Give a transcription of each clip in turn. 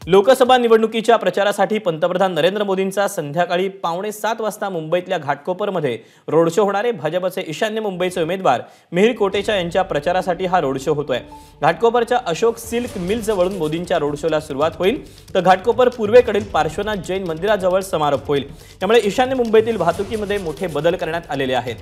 लोकसभा निवडणुकीच्या प्रचारासाठी पंतप्रधान नरेंद्र मोदींचा संध्याकाळी 6:45 वाजता मुंबईतल्या घाटकोपरमध्ये रोड शो होणार आहे। भाजपचे ईशान्य मुंबईचे उमेदवार मिहिर कोटेचा यांच्या प्रचारासाठी हा रोड शो होतोय। घाटकोपरच्या अशोक सिल्क मिल जवळून मोदींच्या रोड शोला सुरुवात होईल, तर घाटकोपर पूर्वेकडील पार्श्वनाथ जैन मंदिराजवळ समारोप होईल। त्यामुळे ईशान्य मुंबईतील वाहतुकीमध्ये मोठे बदल करण्यात आलेले आहेत।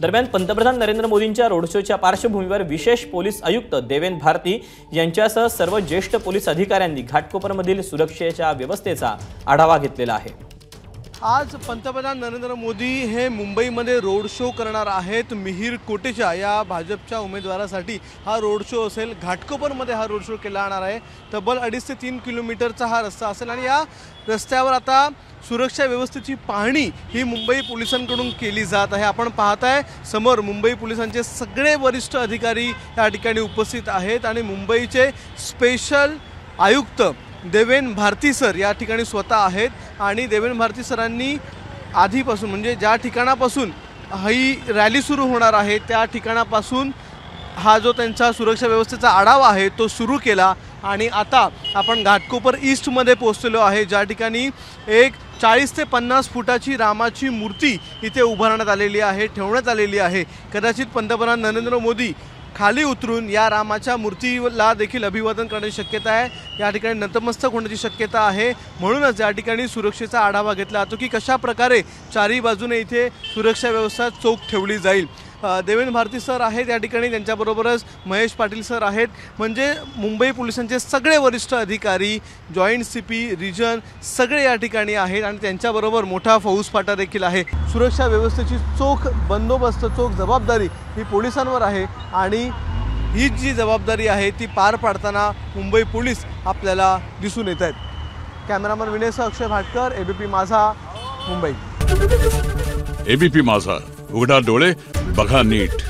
दरम्यान पंतप्रधान नरेंद्र मोदींच्या रोड शोच्या पार्श्वभूमीवर विशेष पोलीस आयुक्त देवेन भारती यांच्यासह सर्व ज्येष्ठ पोलीस अधिकाऱ्यांनी घाटकोपरमधील सुरक्षेच्या व्यवस्थेचा आढावा घेतलेला आहे। आज पंतप्रधान नरेंद्र मोदी हे मुंबईमध्ये रोड शो करणार आहेत। मिहिर कोटेचा या भाजपच्या उमेदवारासाठी हा रोड शो असेल। घाटकोपरमध्ये हा रोड शो केला जाणार आहे। तब्बल 2.5 ते 3 किलोमीटरचा हा रस्ता असेल आणि या रस्त्यावर आता सुरक्षा व्यवस्थेची पाहणी ही मुंबई पोलिसांकडून केली जात आहे। आपण पाहताय समोर मुंबई पोलिसांचे सगळे वरिष्ठ अधिकारी या ठिकाणी उपस्थित आहेत आणि मुंबईचे स्पेशल आयुक्त देवेन भारती सर या ठिकाणी स्वतः आहेत आणि देवेन भारती सरांनी आधीपासून म्हणजे ज्या ठिकाणापासून ही रॅली सुरू होणार आहे त्या ठिकाणापासून हा जो त्यांचा सुरक्षा व्यवस्थेचा आढावा आहे तो सुरू केला आणि आता आपण घाटकोपर ईस्टमध्ये पोहोचलेलो आहे, ज्या ठिकाणी एक 40 ते 50 फुटाची रामाची मूर्ती इथे उभारण्यात आलेली आहे, ठेवण्यात आलेली आहे। कदाचित पंतप्रधान नरेंद्र मोदी खाली उतरून या रामाच्या मूर्तीला देखील अभिवादन करण्याची शक्यता आहे। या ठिकाणी नतमस्तक होण्याची शक्यता आहे। म्हणूनच या ठिकाणी सुरक्षेचा आढावा घेतला जातो की कशा प्रकारे चारही बाजूने इथे सुरक्षा व्यवस्था चोख ठेवली जाईल। देवेन भारती सर आहेत या ठिकाणी, त्यांच्याबरोबरच महेश पाटील सर आहेत, म्हणजे मुंबई पोलिसांचे सगळे वरिष्ठ अधिकारी, जॉईंट CP, रिजन सगळे या ठिकाणी आहेत आणि त्यांच्याबरोबर मोठा फौजफाटा देखील आहे। सुरक्षा व्यवस्थेची चोख बंदोबस्त, चोख जबाबदारी ही पोलिसांवर आहे आणि ही जी जबाबदारी आहे ती पार पाडताना मुंबई पोलीस आपल्याला दिसून येत आहेत। कॅमेरामन विनयसह अक्षय भाटकर, ABP माझा, मुंबई। ABP माझा, उघडा डोळे बघा नीट।